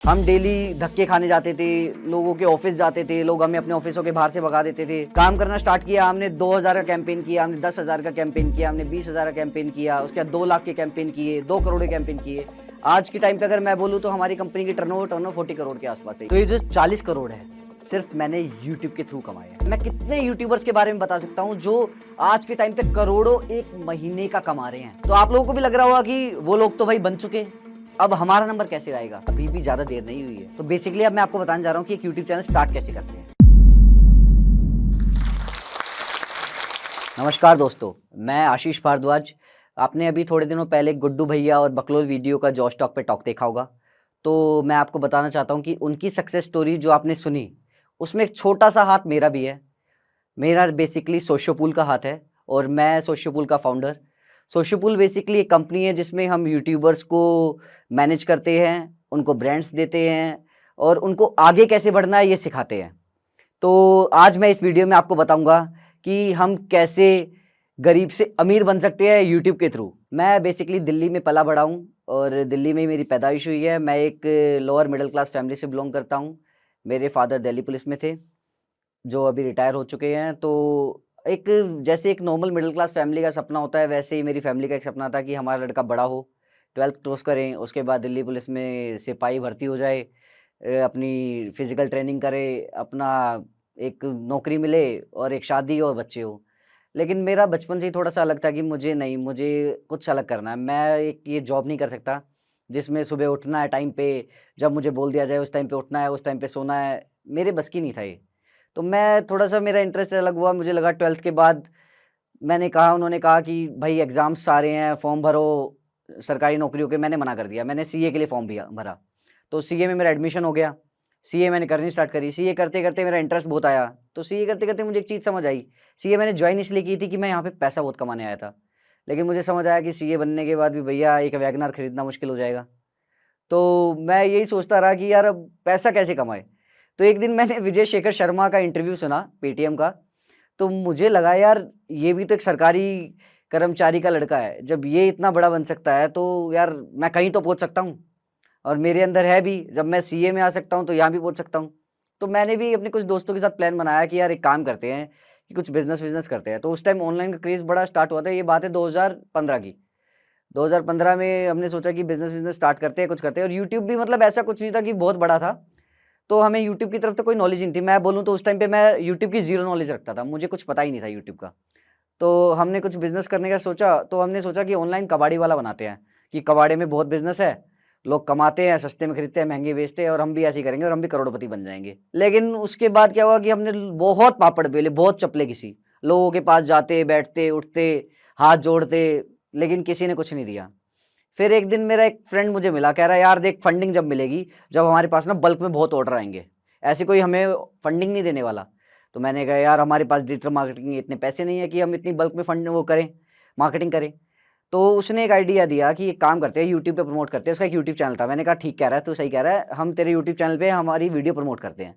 हम डेली धक्के खाने जाते थे, लोगों के ऑफिस जाते थे, लोग हमें अपने ऑफिसों के बाहर से भगा देते थे। काम करना स्टार्ट किया, हमने 2000 का कैंपेन किया, हमने 10,000 का कैंपेन किया, हमने 20,000 का कैंपेन किया, उसके बाद 2 लाख के कैंपेन किए, 2 करोड़ के कैंपेन किए। आज के टाइम पे अगर मैं बोलूँ तो हमारी कंपनी की टर्नओवर 40 करोड़ के आसपास है। तो ये जो 40 करोड़ है सिर्फ मैंने यूट्यूब के थ्रू कमाए हैं। मैं कितने यूट्यूबर्स के बारे में बता सकता हूँ जो आज के टाइम पे करोड़ों एक महीने का कमा रहे हैं। तो आप लोगों को भी लग रहा होगा कि वो लोग तो भाई बन चुके, अब हमारा नंबर कैसे आएगा? अभी भी ज्यादा देर नहीं हुई है। तो बेसिकली अब मैं आपको बताने जा रहा हूँ कि एक यूट्यूब चैनल स्टार्ट कैसे करते हैं। नमस्कार दोस्तों, मैं आशीष भारद्वाज। आपने अभी थोड़े दिनों पहले गुड्डू भैया और बकलोल वीडियो का जॉश टॉक पे टॉक देखा होगा। तो मैं आपको बताना चाहता हूँ कि उनकी सक्सेस स्टोरी जो आपने सुनी उसमें एक छोटा सा हाथ मेरा भी है। मेरा बेसिकली सोशियोपूल का हाथ है और मैं सोशियोपूल का फाउंडर। सोशियोपूल बेसिकली एक कंपनी है जिसमें हम यूट्यूबर्स को मैनेज करते हैं, उनको ब्रांड्स देते हैं और उनको आगे कैसे बढ़ना है ये सिखाते हैं। तो आज मैं इस वीडियो में आपको बताऊंगा कि हम कैसे गरीब से अमीर बन सकते हैं यूट्यूब के थ्रू। मैं बेसिकली दिल्ली में पला बड़ा हूँ और दिल्ली में ही मेरी पैदाइश हुई है। मैं एक लोअर मिडिल क्लास फैमिली से बिलोंग करता हूँ। मेरे फादर दिल्ली पुलिस में थे जो अभी रिटायर हो चुके हैं। तो एक जैसे एक नॉर्मल मिडिल क्लास फैमिली का सपना होता है वैसे ही मेरी फैमिली का एक सपना था कि हमारा लड़का बड़ा हो, 12th क्रॉस करें, उसके बाद दिल्ली पुलिस में सिपाही भर्ती हो जाए, अपनी फिजिकल ट्रेनिंग करे, अपना एक नौकरी मिले और एक शादी और बच्चे हो। लेकिन मेरा बचपन से ही थोड़ा सा अलग था कि मुझे कुछ अलग करना है। मैं एक ये जॉब नहीं कर सकता जिसमें सुबह उठना है टाइम पे, जब मुझे बोल दिया जाए उस टाइम पे उठना है, उस टाइम पे सोना है। मेरे बस की नहीं था ये। तो मैं थोड़ा सा मेरा इंटरेस्ट अलग हुआ। मुझे लगा 12th के बाद उन्होंने कहा कि भाई एग्ज़ाम्स आ रहे हैं, फॉर्म भरो सरकारी नौकरियों के। मैंने मना कर दिया। मैंने सीए के लिए फॉर्म भरा। तो सीए में मेरा एडमिशन हो गया। सीए मैंने करनी स्टार्ट करी। सीए करते करते मेरा इंटरेस्ट बहुत आया। तो सीए करते करते मुझे एक चीज़ समझ आई। सीए मैंने ज्वाइन इसलिए की थी कि मैं यहाँ पे पैसा बहुत कमाने आया था। लेकिन मुझे समझ आया कि सीए बनने के बाद भी भैया एक वैगनआर खरीदना मुश्किल हो जाएगा। तो मैं यही सोचता रहा कि यार अब पैसा कैसे कमाए। तो एक दिन मैंने विजय शेखर शर्मा का इंटरव्यू सुना पेटीएम का। तो मुझे लगा यार ये भी तो एक सरकारी कर्मचारी का लड़का है, जब ये इतना बड़ा बन सकता है तो यार मैं कहीं तो पहुंच सकता हूँ। और मेरे अंदर है भी, जब मैं सीए में आ सकता हूँ तो यहाँ भी पहुंच सकता हूँ। तो मैंने भी अपने कुछ दोस्तों के साथ प्लान बनाया कि यार एक काम करते हैं कि कुछ बिजनेस करते हैं। तो उस टाइम ऑनलाइन का क्रेज़ बड़ा स्टार्ट हुआ था। ये बात है 2015 की। 2015 में हमने सोचा कि बिजनेस स्टार्ट करते हैं, कुछ करते हैं। और यूट्यूब भी मतलब ऐसा कुछ नहीं था कि बहुत बड़ा था। तो हमें यूट्यूब की तरफ तो कोई नॉलेज नहीं थी। मैं बोलूँ तो उस टाइम पे मैं यूट्यूब की ज़ीरो नॉलेज रखता था। मुझे कुछ पता ही नहीं था यूट्यूब का। तो हमने कुछ बिज़नेस करने का सोचा। तो हमने सोचा कि ऑनलाइन कबाड़ी वाला बनाते हैं, कि कबाड़े में बहुत बिज़नेस है, लोग कमाते हैं, सस्ते में खरीदते हैं, महँगे बेचते हैं, और हम भी ऐसे ही करेंगे और हम भी करोड़पति बन जाएँगे। लेकिन उसके बाद क्या हुआ कि हमने बहुत पापड़ बेले, बहुत चप्पलें घिसी। लोगों के पास जाते, बैठते, उठते, हाथ जोड़ते, लेकिन किसी ने कुछ नहीं दिया। फिर एक दिन मेरा एक फ्रेंड मुझे मिला, कह रहा है यार देख फंडिंग जब मिलेगी, जब हमारे पास ना बल्क में बहुत ऑर्डर आएंगे, ऐसे कोई हमें फंडिंग नहीं देने वाला। तो मैंने कहा यार हमारे पास डिजिटल मार्केटिंग के इतने पैसे नहीं है कि हम इतनी बल्क में फंड वो करें, मार्केटिंग करें। तो उसने एक आइडिया दिया कि एक काम करते हैं, यूट्यूब पे प्रमोट करते हैं। उसका एक यूट्यूब चैनल था। मैंने कहा ठीक कह रहा है, तू सही कह रहा है, हम तेरे यूट्यूब चैनल पे हमारी वीडियो प्रमोट करते हैं।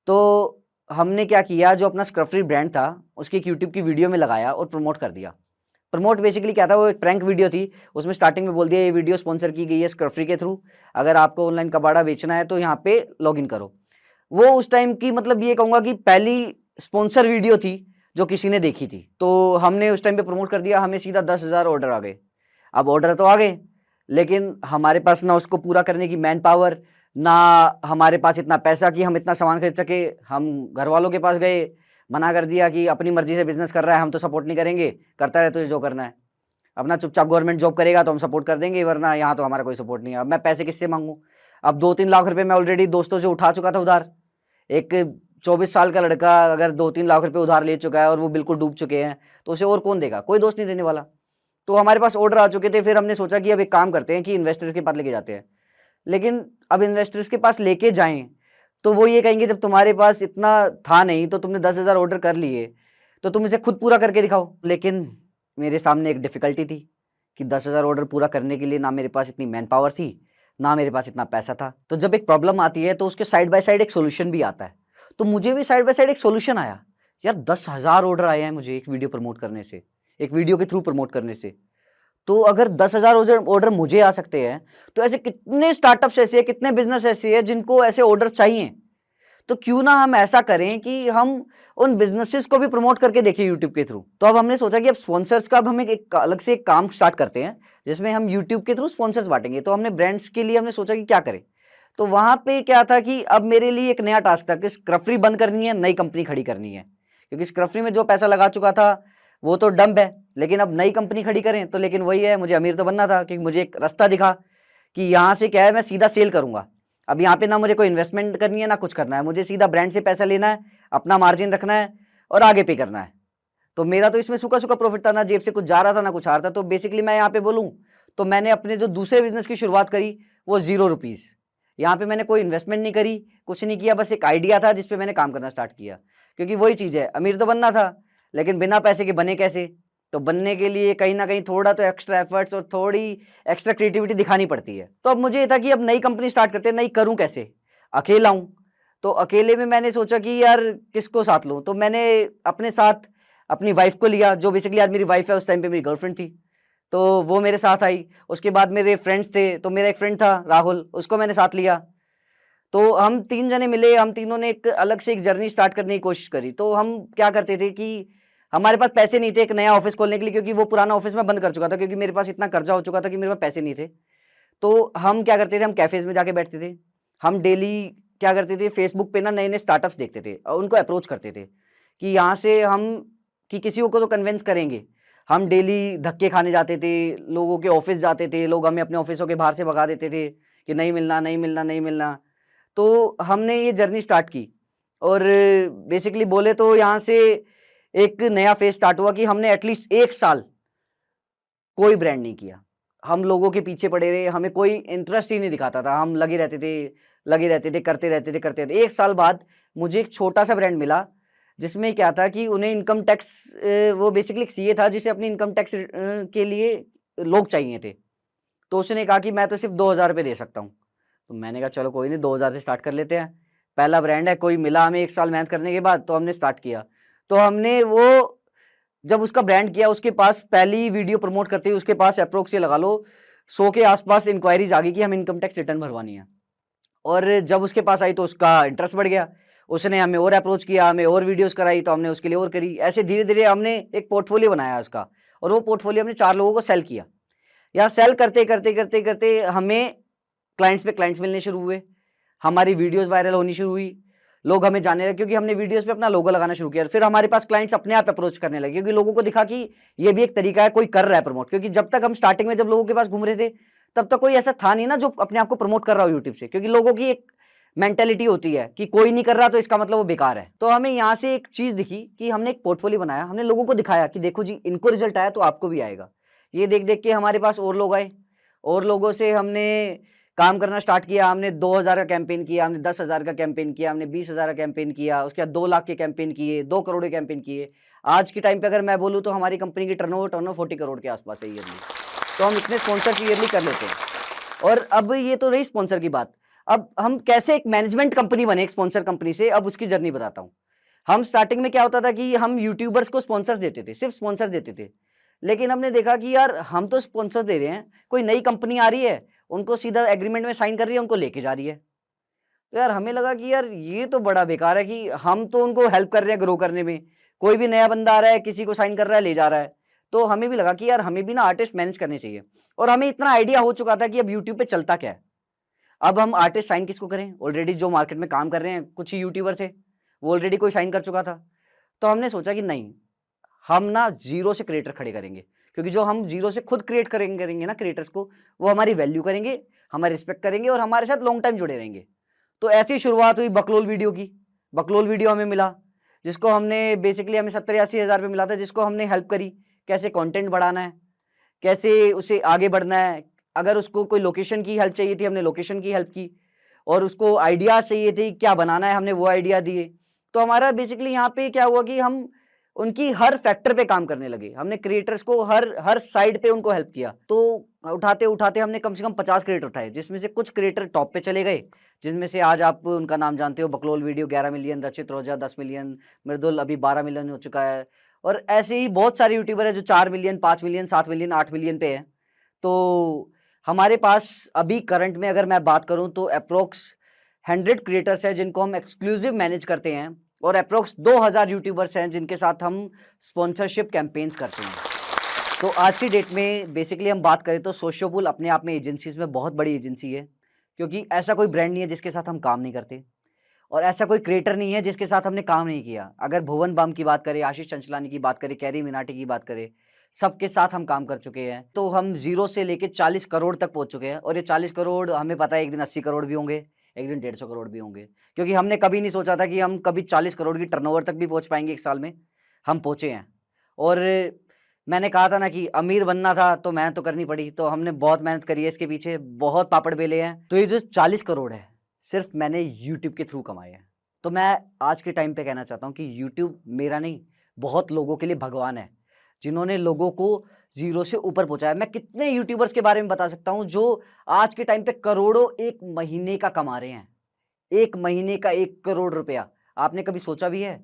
तो हमने क्या किया, जो अपना स्क्रब फ्री ब्रांड था उसकी एक यूट्यूब की वीडियो में लगाया और प्रमोट कर दिया। प्रमोट बेसिकली क्या था, वो एक प्रैंक वीडियो थी। उसमें स्टार्टिंग में बोल दिया ये वीडियो स्पॉन्सर की गई है स्क्रब फ्री के थ्रू, अगर आपको ऑनलाइन कबाड़ा बेचना है तो यहाँ पे लॉगिन करो। वो उस टाइम की मतलब ये कहूँगा कि पहली स्पॉन्सर वीडियो थी जो किसी ने देखी थी। तो हमने उस टाइम पे प्रमोट कर दिया। हमें सीधा 10,000 ऑर्डर आ गए। अब ऑर्डर तो आ गए, लेकिन हमारे पास ना उसको पूरा करने की मैन पावर, ना हमारे पास इतना पैसा कि हम इतना सामान खरीद सके। हम घर वालों के पास गए, मना कर दिया कि अपनी मर्जी से बिजनेस कर रहा है, हम तो सपोर्ट नहीं करेंगे, करता रहे तुझे जो करना है, अपना चुपचाप गवर्नमेंट जॉब करेगा तो हम सपोर्ट कर देंगे, वरना यहाँ तो हमारा कोई सपोर्ट नहीं है। अब मैं पैसे किससे मांगूँ? अब 2-3 लाख रुपए मैं ऑलरेडी दोस्तों से उठा चुका था उधार। एक 24 साल का लड़का अगर 2-3 लाख रुपए उधार ले चुका है और वो बिल्कुल डूब चुके हैं, तो उसे और कौन देगा? कोई दोस्त नहीं देने वाला। तो हमारे पास ऑर्डर आ चुके थे। फिर हमने सोचा कि अब एक काम करते हैं कि इन्वेस्टर्स के पास लेके जाते हैं। लेकिन अब इन्वेस्टर्स के पास लेके जाएं तो वो ये कहेंगे जब तुम्हारे पास इतना था नहीं तो तुमने 10,000 ऑर्डर कर लिए, तो तुम इसे खुद पूरा करके दिखाओ। लेकिन मेरे सामने एक डिफिकल्टी थी कि 10,000 ऑर्डर पूरा करने के लिए ना मेरे पास इतनी मैन पावर थी, ना मेरे पास इतना पैसा था। तो जब एक प्रॉब्लम आती है तो उसके साइड बाय साइड एक सोल्यूशन भी आता है। तो मुझे भी साइड बाय साइड एक सोल्यूशन आया। यार 10,000 ऑर्डर आए हैं मुझे एक वीडियो प्रमोट करने से, एक वीडियो के थ्रू प्रमोट करने से। तो अगर 10,000 ऑर्डर मुझे आ सकते हैं, तो ऐसे कितने स्टार्टअप्स ऐसे हैं, कितने बिजनेस ऐसे हैं जिनको ऐसे ऑर्डर चाहिए। तो क्यों ना हम ऐसा करें कि हम उन बिजनेसेस को भी प्रमोट करके देखें यूट्यूब के थ्रू। तो अब हमने सोचा कि अब स्पॉन्सर्स का अब हम एक अलग से एक काम स्टार्ट करते हैं, जिसमें हम यूट्यूब के थ्रू स्पॉन्सर्स बांटेंगे। तो हमने ब्रांड्स के लिए हमने सोचा कि क्या करें। तो वहां पे क्या था कि अब मेरे लिए एक नया टास्क था कि स्क्रफरी बंद करनी है, नई कंपनी खड़ी करनी है। क्योंकि स्क्रफरी में जो पैसा लगा चुका था वो तो डंप है, लेकिन अब नई कंपनी खड़ी करें तो लेकिन वही है, मुझे अमीर तो बनना था। क्योंकि मुझे एक रास्ता दिखा कि यहाँ से क्या है, मैं सीधा सेल करूंगा। अब यहाँ पे ना मुझे कोई इन्वेस्टमेंट करनी है ना कुछ करना है, मुझे सीधा ब्रांड से पैसा लेना है, अपना मार्जिन रखना है और आगे पे करना है। तो मेरा तो इसमें सूखा सूखा प्रॉफिट था, ना जेब से कुछ जा रहा था ना कुछ आ रहा था। तो बेसिकली मैं यहाँ पे बोलूँ तो मैंने अपने जो दूसरे बिजनेस की शुरुआत करी वो 0 रुपीज़। यहाँ पे मैंने कोई इन्वेस्टमेंट नहीं करी, कुछ नहीं किया, बस एक आइडिया था जिसपे मैंने काम करना स्टार्ट किया। क्योंकि वही चीज़ है, अमीर तो बनना था, लेकिन बिना पैसे के बने कैसे। तो बनने के लिए कहीं ना कहीं थोड़ा तो एक्स्ट्रा एफर्ट्स और थोड़ी एक्स्ट्रा क्रिएटिविटी दिखानी पड़ती है। तो अब मुझे ये था कि अब नई कंपनी स्टार्ट करते हैं, नई करूं कैसे, अकेला हूं। तो अकेले में मैंने सोचा कि यार किसको साथ लूं। तो मैंने अपने साथ अपनी वाइफ को लिया, जो बेसिकली आज मेरी वाइफ है, उस टाइम पे मेरी गर्लफ्रेंड थी। तो वो मेरे साथ आई। उसके बाद मेरे फ्रेंड्स थे, तो मेरा एक फ्रेंड था राहुल, उसको मैंने साथ लिया। तो हम 3 जने मिले, हम तीनों ने एक अलग से एक जर्नी स्टार्ट करने की कोशिश करी। तो हम क्या करते थे कि हमारे पास पैसे नहीं थे एक नया ऑफिस खोलने के लिए, क्योंकि वो पुराना ऑफिस मैं बंद कर चुका था, क्योंकि मेरे पास इतना कर्जा हो चुका था कि मेरे पास पैसे नहीं थे। तो हम क्या करते थे, हम कैफेज में जाके बैठते थे। हम डेली क्या करते थे, फेसबुक पे ना नए नए स्टार्टअप्स देखते थे और उनको अप्रोच करते थे कि यहाँ से हम कि किसी को तो कन्विंस करेंगे। हम डेली धक्के खाने जाते थे, लोगों के ऑफिस जाते थे, लोग हमें अपने ऑफिसों के बाहर से भगा देते थे कि नहीं मिलना नहीं मिलना नहीं मिलना। तो हमने ये जर्नी स्टार्ट की और बेसिकली बोले तो यहाँ से एक नया फेज स्टार्ट हुआ कि हमने एटलीस्ट 1 साल कोई ब्रांड नहीं किया। हम लोगों के पीछे पड़े रहे, हमें कोई इंटरेस्ट ही नहीं दिखाता था। हम लगे रहते थे, करते रहते थे, करते रहते। 1 साल बाद मुझे एक छोटा-सा ब्रांड मिला, जिसमें क्या था कि उन्हें इनकम टैक्स वो बेसिकली एक सीए था जिसे अपनी इनकम टैक्स के लिए लोग चाहिए थे। तो उसने कहा कि मैं तो सिर्फ़ ₹2000 दे सकता हूँ। तो मैंने कहा चलो कोई नहीं, 2000 से स्टार्ट कर लेते हैं। पहला ब्रांड है, कोई मिला हमें 1 साल मेहनत करने के बाद, तो हमने स्टार्ट किया। तो हमने वो जब उसका ब्रांड किया, उसके पास पहली वीडियो प्रमोट करते ही उसके पास अप्रोक्स ये लगा लो 100 के आसपास इंक्वायरीज आ गई कि हमें इनकम टैक्स रिटर्न भरवानी है। और जब उसके पास आई तो उसका इंटरेस्ट बढ़ गया, उसने हमें और अप्रोच किया, हमें और वीडियोस कराई, तो हमने उसके लिए और करी। ऐसे धीरे धीरे हमने एक पोर्टफोलियो बनाया उसका, और वो पोर्टफोलियो हमने 4 लोगों को सेल किया। या सेल करते करते करते करते हमें क्लाइंट्स पे क्लाइंट्स मिलने शुरू हुए, हमारी वीडियोस वायरल होनी शुरू हुई, लोग हमें जानने लगे क्योंकि हमने वीडियोस पे अपना लोगो लगाना शुरू किया। फिर हमारे पास क्लाइंट्स अपने आप अप्रोच करने लगे, क्योंकि लोगों को दिखा कि ये भी एक तरीका है, कोई कर रहा है प्रमोट। क्योंकि जब तक हम स्टार्टिंग में जब लोगों के पास घूम रहे थे, तब तक कोई ऐसा था नहीं ना जो अपने आप को प्रमोट कर रहा हो यूट्यूब से। क्योंकि लोगों की एक मेंटेलिटी होती है कि कोई नहीं कर रहा तो इसका मतलब वो बेकार है। तो हमें यहाँ से एक चीज दिखी कि हमने एक पोर्टफोलियो बनाया, हमने लोगों को दिखाया कि देखो जी इनको रिजल्ट आया तो आपको भी आएगा। ये देख देख के हमारे पास और लोग आए, और लोगों से हमने काम करना स्टार्ट किया। हमने 2000 का कैंपेन किया, हमने 10,000 का कैंपेन किया, हमने 20,000 का कैंपेन किया, उसके बाद 2 लाख के कैंपेन किए, 2 करोड़ के कैंपेन किए। आज के टाइम पे अगर मैं बोलूँ तो हमारी कंपनी की टर्नओवर 40 करोड़ के आसपास है ईयरली। तो हम इतने स्पॉन्सर ईयरली कर लेते हैं। और अब ये तो रही स्पॉन्सर की बात। अब हम कैसे एक मैनेजमेंट कंपनी बने एक स्पॉन्सर कंपनी से, अब उसकी जर्नी बताता हूँ। हम स्टार्टिंग में क्या होता था कि हम यूट्यूबर्स को स्पॉन्सर्स देते थे, सिर्फ स्पॉन्सर देते थे। लेकिन हमने देखा कि यार हम तो स्पॉन्सर दे रहे हैं, कोई नई कंपनी आ रही है, उनको सीधा एग्रीमेंट में साइन कर रही है, उनको लेके जा रही है। तो यार हमें लगा कि यार ये तो बड़ा बेकार है कि हम तो उनको हेल्प कर रहे हैं ग्रो करने में, कोई भी नया बंदा आ रहा है, किसी को साइन कर रहा है, ले जा रहा है। तो हमें भी लगा कि यार हमें भी ना आर्टिस्ट मैनेज करने चाहिए। और हमें इतना आइडिया हो चुका था कि अब यूट्यूब पे चलता क्या है। अब हम आर्टिस्ट साइन किसको करें, ऑलरेडी जो मार्केट में काम कर रहे हैं कुछ ही यूट्यूबर थे, वो ऑलरेडी कोई साइन कर चुका था। तो हमने सोचा कि नहीं, हम ना जीरो से क्रिएटर खड़े करेंगे। क्योंकि जो हम जीरो से खुद क्रिएट करेंगे ना क्रिएटर्स को, वो हमारी वैल्यू करेंगे, हमारी रिस्पेक्ट करेंगे और हमारे साथ लॉन्ग टाइम जुड़े रहेंगे। तो ऐसी शुरुआत हुई बकलोल वीडियो की। बकलोल वीडियो हमें मिला, जिसको हमने बेसिकली हमें 70-80 हज़ार रुपये मिला था, जिसको हमने हेल्प करी कैसे कंटेंट बढ़ाना है, कैसे उसे आगे बढ़ना है। अगर उसको कोई लोकेशन की हेल्प चाहिए थी, हमने लोकेशन की हेल्प की। और उसको आइडियाज चाहिए थे क्या बनाना है, हमने वो आइडिया दिए। तो हमारा बेसिकली यहाँ पे क्या हुआ कि हम उनकी हर फैक्टर पे काम करने लगे। हमने क्रिएटर्स को हर साइड पे उनको हेल्प किया। तो उठाते उठाते हमने कम से कम 50 क्रिएटर उठाए, जिसमें से कुछ क्रिएटर टॉप पे चले गए, जिनमें से आज आप उनका नाम जानते हो। बकलोल वीडियो 11 मिलियन, रचित रोजा 10 मिलियन, मृदुल अभी 12 मिलियन हो चुका है, और ऐसे ही बहुत सारे यूट्यूबर हैं जो 4 मिलियन, 5 मिलियन, 7 मिलियन, 8 मिलियन पे हैं। तो हमारे पास अभी करंट में अगर मैं बात करूं तो अप्रोक्स 100 क्रिएटर्स हैं जिनको हम एक्सक्लूसिव मैनेज करते हैं, और अप्रोक्स 2000 यूट्यूबर्स हैं जिनके साथ हम स्पॉन्सरशिप कैंपेन्स करते हैं। तो आज की डेट में बेसिकली हम बात करें तो सोशियोपुल अपने आप में एजेंसीज में बहुत बड़ी एजेंसी है, क्योंकि ऐसा कोई ब्रांड नहीं है जिसके साथ हम काम नहीं करते, और ऐसा कोई क्रिएटर नहीं है जिसके साथ हमने काम नहीं किया। अगर भुवन बाम की बात करें, आशीष चंचलानी की बात करें, कैरी मिनाटी की बात करें, सबके साथ हम काम कर चुके हैं। तो हम जीरो से लेके 40 करोड़ तक पहुंच चुके हैं, और ये 40 करोड़ हमें पता है एक दिन 80 करोड़ भी होंगे, एक दिन 150 करोड़ भी होंगे, क्योंकि हमने कभी नहीं सोचा था कि हम कभी 40 करोड़ की टर्नओवर तक भी पहुंच पाएंगे एक साल में। हम पहुंचे हैं। और मैंने कहा था ना कि अमीर बनना था तो मेहनत तो करनी पड़ी, तो हमने बहुत मेहनत करी है इसके पीछे, बहुत पापड़ बेले हैं। तो ये जो 40 करोड़ है सिर्फ मैंने यूट्यूब के थ्रू कमाए हैं। तो मैं आज के टाइम पे कहना चाहता हूँ कि यूट्यूब मेरा नहीं, बहुत लोगों के लिए भगवान है, जिन्होंने लोगों को जीरो से ऊपर पहुंचाया। मैं कितने यूट्यूबर्स के बारे में बता सकता हूँ जो आज के टाइम पे करोड़ों एक महीने का कमा रहे हैं। एक महीने का 1 करोड़ रुपया, आपने कभी सोचा भी है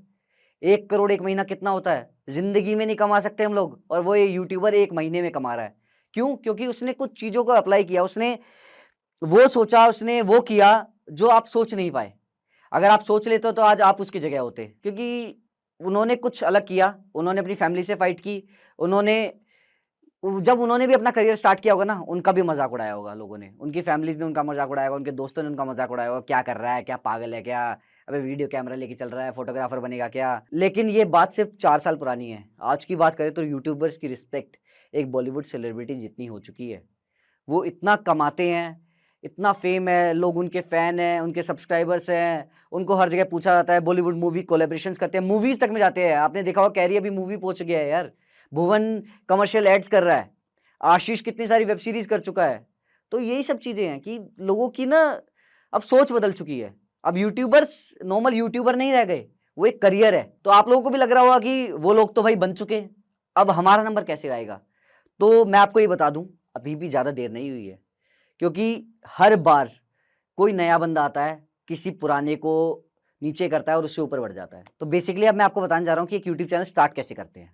1 करोड़ एक महीना कितना होता है? जिंदगी में नहीं कमा सकते हम लोग, और वो ये यूट्यूबर एक महीने में कमा रहा है। क्यों? क्योंकि उसने कुछ चीजों को अप्लाई किया, उसने वो सोचा, उसने वो किया जो आप सोच नहीं पाए। अगर आप सोच लेते तो आज आप उसकी जगह होते, क्योंकि उन्होंने कुछ अलग किया। उन्होंने अपनी फैमिली से फाइट की। जब उन्होंने भी अपना करियर स्टार्ट किया होगा ना, उनका भी मजाक उड़ाया होगा लोगों ने, उनकी फैमिली ने उनका मजाक उड़ाया होगा, उनके दोस्तों ने उनका मजाक उड़ाया होगा, क्या कर रहा है, क्या पागल है क्या, अबे वीडियो कैमरा लेके चल रहा है, फोटोग्राफर बनेगा क्या। लेकिन ये बात सिर्फ 4 साल पुरानी है। आज की बात करें तो यूट्यूबर्स की रिस्पेक्ट एक बॉलीवुड सेलिब्रिटी जितनी हो चुकी है। वो इतना कमाते हैं, इतना फेम है, लोग उनके फैन हैं, उनके सब्सक्राइबर्स हैं, उनको हर जगह पूछा जाता है। बॉलीवुड मूवी कोलैबोरेशंस करते हैं, मूवीज तक में जाते हैं। आपने देखा होगा कैरी अभी मूवी पहुंच गया है यार, भुवन कमर्शियल एड्स कर रहा है, आशीष कितनी सारी वेब सीरीज कर चुका है। तो यही सब चीजें हैं कि लोगों की ना अब सोच बदल चुकी है। अब यूट्यूबर्स नॉर्मल यूट्यूबर नहीं रह गए, वो एक करियर है। तो आप लोगों को भी लग रहा होगा कि वो लोग तो भाई बन चुके हैं, अब हमारा नंबर कैसे आएगा। तो मैं आपको ये बता दूं, अभी भी ज्यादा देर नहीं हुई है, क्योंकि हर बार कोई नया बंदा आता है, किसी पुराने को नीचे करता है और उससे ऊपर बढ़ जाता है। तो बेसिकली अब मैं आपको बताने जा रहा हूँ कि एक यूट्यूब चैनल स्टार्ट कैसे करते हैं।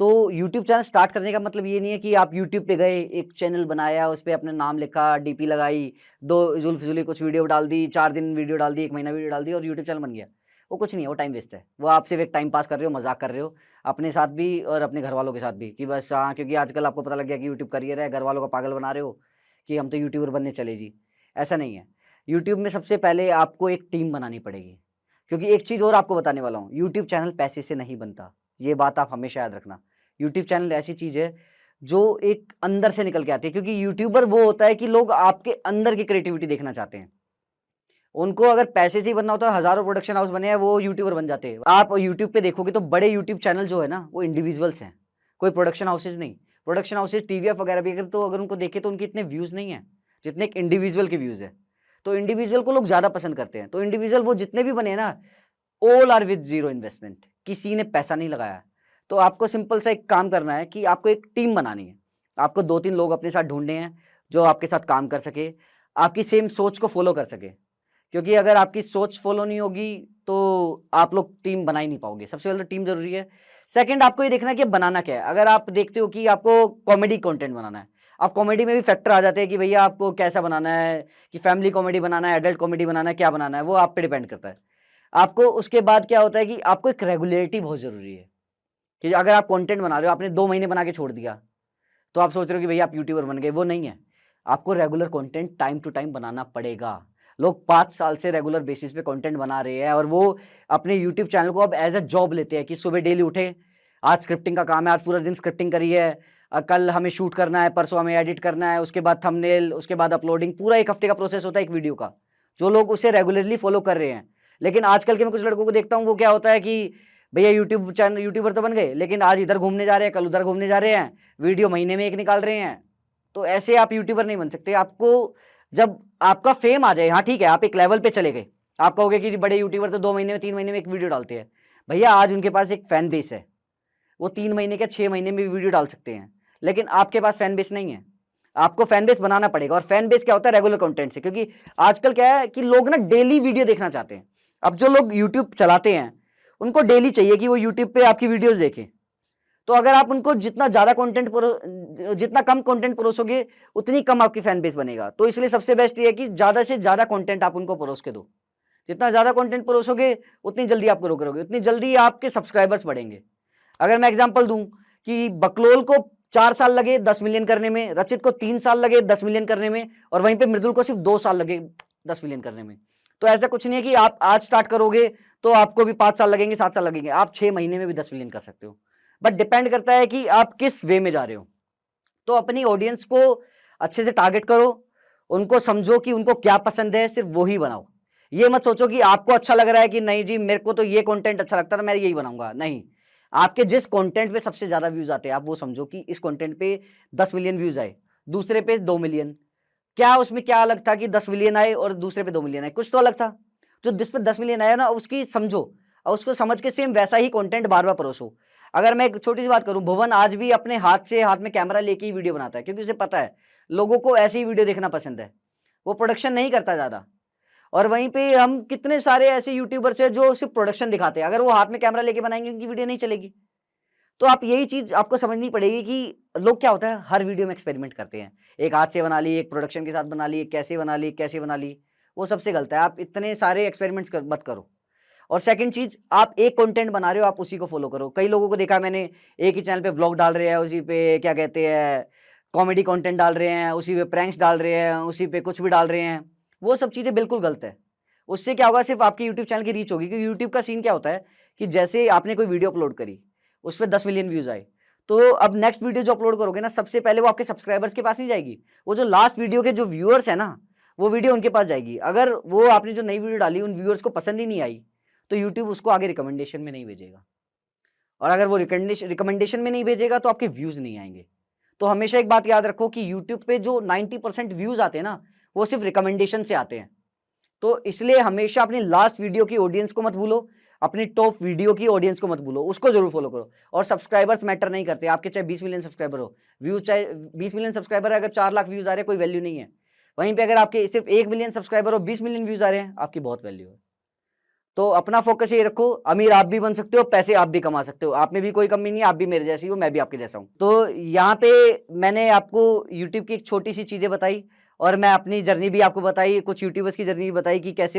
तो यूट्यूब चैनल स्टार्ट करने का मतलब ये नहीं है कि आप यूट्यूब पे गए, एक चैनल बनाया, उस पर अपना नाम लिखा, डीपी लगाई, 2 जुल्फिजुली कुछ वीडियो डाल दी, 4 दिन वीडियो डाल दी, 1 महीना वीडियो डाल दी और यूट्यूब चैनल बन गया। वो कुछ नहीं है, वो टाइम वेस्ट है। वो आप सिर्फ एक टाइम पास कर रहे हो, मजाक कर रहे हो अपने साथ भी और अपने घर वालों के साथ भी, कि बस हाँ, क्योंकि आजकल आपको पता लग गया कि यूट्यूब करियर है, घर वालों को पागल बना रहे हो कि हम तो यूट्यूबर बनने चले जी। ऐसा नहीं है। यूट्यूब में सबसे पहले आपको एक टीम बनानी पड़ेगी, क्योंकि एक चीज़ और आपको बताने वाला हूँ, यूट्यूब चैनल पैसे से नहीं बनता। ये बात आप हमेशा याद रखना। यूट्यूब चैनल ऐसी चीज़ है जो एक अंदर से निकल के आती है, क्योंकि यूट्यूबर वो होता है कि लोग आपके अंदर की क्रिएटिविटी देखना चाहते हैं। उनको अगर पैसे से ही बनना होता है, हज़ारों प्रोडक्शन हाउस बने हैं, वो यूट्यूबर बन जाते हैं। आप यूट्यूब पे देखोगे तो बड़े यूट्यूब चैनल जो है ना, वो इंडिविजुअल्स हैं, कोई प्रोडक्शन हाउसेज नहीं। प्रोडक्शन हाउसेज टीवीएफ वगैरह भी तो अगर उनको देखे तो उनके इतने व्यूज़ नहीं है जितने एक इंडिविजुअल के व्यूज़ है। तो इंडिविजुअल को लोग ज़्यादा पसंद करते हैं। तो इंडिविजुअल वो जितने भी बने हैं ना, all are with zero investment, किसी ने पैसा नहीं लगाया। तो आपको सिंपल सा एक काम करना है कि आपको एक टीम बनानी है। आपको 2-3 लोग अपने साथ ढूंढने हैं जो आपके साथ काम कर सके, आपकी सेम सोच को फॉलो कर सके, क्योंकि अगर आपकी सोच फॉलो नहीं होगी तो आप लोग टीम बना ही नहीं पाओगे। सबसे पहले तो टीम जरूरी है। सेकंड, आपको ये देखना है कि बनाना क्या है। अगर आप देखते हो कि आपको कॉमेडी कंटेंट बनाना है, आप कॉमेडी में भी फैक्टर आ जाते हैं कि भैया आपको कैसा बनाना है, कि फैमिली कॉमेडी बनाना है, एडल्ट कॉमेडी बनाना है, क्या बनाना है, वो आप पे डिपेंड करता है। आपको उसके बाद क्या होता है कि आपको एक रेगुलरिटी बहुत जरूरी है, कि अगर आप कंटेंट बना रहे हो, आपने 2 महीने बना के छोड़ दिया तो आप सोच रहे हो कि भैया आप यूट्यूबर बन गए, वो नहीं है। आपको regular content time to time बनाना पड़ेगा। लोग 5 साल से रेगुलर बेसिस पे कंटेंट बना रहे हैं और वो अपने यूट्यूब चैनल को अब एज अ जॉब लेते हैं कि सुबह डेली उठे, आज स्क्रिप्टिंग का काम है, आज पूरा दिन स्क्रिप्टिंग करी है, कल हमें शूट करना है, परसों हमें एडिट करना है, उसके बाद थंबनेल, उसके बाद अपलोडिंग, पूरा 1 हफ्ते का प्रोसेस होता है एक वीडियो का। जो लोग उसे रेगुलरली फॉलो कर रहे हैं। लेकिन आजकल के मैं कुछ लड़कों को देखता हूँ, वो क्या होता है कि भैया यूट्यूब चैनल यूट्यूबर तो बन गए, लेकिन आज इधर घूमने जा रहे हैं, कल उधर घूमने जा रहे हैं, वीडियो महीने में 1 निकाल रहे हैं। तो ऐसे आप यूट्यूबर नहीं बन सकते। आपको जब आपका फेम आ जाए, हाँ ठीक है, आप एक लेवल पे चले गए, आप कहोगे कि बड़े यूट्यूबर तो 2 महीने में 3 महीने में एक वीडियो डालते हैं। भैया आज उनके पास एक फैन बेस है, वो 3 महीने के 6 महीने में भी वीडियो डाल सकते हैं, लेकिन आपके पास फैन बेस नहीं है। आपको फैन बेस बनाना पड़ेगा। और फैन बेस क्या होता है? रेगुलर कंटेंट से। क्योंकि आजकल क्या है कि लोग ना डेली वीडियो देखना चाहते हैं। अब जो लोग यूट्यूब चलाते हैं उनको डेली चाहिए कि वो यूट्यूब पे आपकी वीडियोस देखें। तो अगर आप उनको जितना ज़्यादा जितना कम कंटेंट परोसोगे, उतनी कम आपकी फैन बेस बनेगा। तो इसलिए सबसे बेस्ट ये है कि ज़्यादा से ज़्यादा कंटेंट आप उनको परोस के दो। जितना ज़्यादा कंटेंट परोसोगे, उतनी जल्दी आप ग्रो करोगे, उतनी जल्दी आपके सब्सक्राइबर्स बढ़ेंगे। अगर मैं एग्जांपल दूं कि बकलोल को 4 साल लगे 10 मिलियन करने में, रचित को 3 साल लगे 10 मिलियन करने में, और वहीं पे मृदुल को सिर्फ 2 साल लगे 10 मिलियन करने में। तो ऐसा कुछ नहीं है कि आप आज स्टार्ट करोगे तो आपको भी 5 साल लगेंगे, 7 साल लगेंगे, आप 6 महीने में भी 10 मिलियन कर सकते हो। बट डिपेंड करता है कि आप किस वे में जा रहे हो। तो अपनी ऑडियंस को अच्छे से टारगेट करो, उनको समझो कि उनको क्या पसंद है, सिर्फ वही बनाओ। ये मत सोचो कि आपको अच्छा लग रहा है कि नहीं जी मेरे को तो ये कंटेंट अच्छा लगता था, मैं यही बनाऊंगा। नहीं, आपके जिस कंटेंट पे सबसे ज्यादा व्यूज आते हैं, आप वो समझो कि इस कंटेंट पे 10 मिलियन व्यूज आए, दूसरे पे 2 मिलियन, क्या उसमें क्या अलग था कि 10 मिलियन आए और दूसरे पे 2 मिलियन आए? कुछ तो अलग था। जो जिस पे 10 मिलियन आया ना, उसकी समझो और उसको समझ के सेम वैसा ही कंटेंट बार बार परोसो। अगर मैं एक छोटी सी बात करूं, भुवन आज भी अपने हाथ में कैमरा लेके ही वीडियो बनाता है, क्योंकि उसे पता है लोगों को ऐसी ही वीडियो देखना पसंद है। वो प्रोडक्शन नहीं करता ज्यादा। और वहीं पे हम कितने सारे ऐसे यूट्यूबर्स हैं जो सिर्फ प्रोडक्शन दिखाते हैं, अगर वो हाथ में कैमरा लेके बनाएंगे उनकी वीडियो नहीं चलेगी। तो आप यही चीज आपको समझनी पड़ेगी कि लोग क्या होता है हर वीडियो में एक्सपेरिमेंट करते हैं, एक हाथ से बना ली, एक प्रोडक्शन के साथ बना ली, एक कैसे बना ली, कैसे बना ली। वो सबसे गलत है। आप इतने सारे एक्सपेरिमेंट्स मत करो। और सेकंड चीज, आप एक कंटेंट बना रहे हो, आप उसी को फॉलो करो। कई लोगों को देखा मैंने, एक ही चैनल पे व्लॉग डाल रहे हैं, उसी पे क्या कहते हैं कॉमेडी कंटेंट डाल रहे हैं, उसी पे प्रैंक्स डाल रहे हैं, उसी पे कुछ भी डाल रहे हैं। वो सब चीजें बिल्कुल गलत है। उससे क्या होगा, सिर्फ आपकी यूट्यूब चैनल की रीच होगी। क्योंकि यूट्यूब का सीन क्या होता है कि जैसे आपने कोई वीडियो अपलोड करी, उस पर 10 मिलियन व्यूज आए, तो अब नेक्स्ट वीडियो जो अपलोड करोगे ना, सबसे पहले वो आपके सब्सक्राइबर्स के पास नहीं जाएगी, वो जो लास्ट वीडियो के जो व्यूअर्स है ना, वो वीडियो उनके पास जाएगी। अगर वो आपने जो नई वीडियो डाली उन व्यूअर्स को पसंद ही नहीं आई, तो यूट्यूब उसको आगे रिकमेंडेशन में नहीं भेजेगा। और अगर वो रिकमेंडेशन में नहीं भेजेगा तो आपके व्यूज नहीं आएंगे। तो हमेशा एक बात याद रखो कि यूट्यूब पे जो 90% व्यूज आते हैं ना, वो सिर्फ रिकमेंडेशन से आते हैं। तो इसलिए हमेशा अपनी लास्ट वीडियो की ऑडियंस को मत भूलो, अपनी टॉप वीडियो की ऑडियंस को मत भूलो, उसको जरूर फॉलो करो। और सब्सक्राइबर्स मैटर नहीं करते, आपके चाहे 20 मिलियन सब्सक्राइबर हो, व्यूज चाहे 20 मिलियन सब्सक्राइबर है, अगर 4 लाख व्यूज आ रहे हैं कोई वैल्यू नहीं है। वहीं पे अगर आपके सिर्फ 1 मिलियन सब्सक्राइबर हो, 20 मिलियन व्यूज आ रहे हैं, आपकी बहुत वैल्यू है। तो अपना फोकस ये रखो, अमीर आप भी बन सकते हो, पैसे आप भी कमा सकते हो, आप में भी कोई कमी नहीं है, आप भी मेरे जैसी हो, मैं भी आपके जैसा हूँ। तो यहाँ पे मैंने आपको यूट्यूब की एक छोटी सी चीजें बताई, और मैं अपनी जर्नी भी आपको बताई, कुछ यूट्यूबर्स की जर्नी भी बताई कि कैसे वो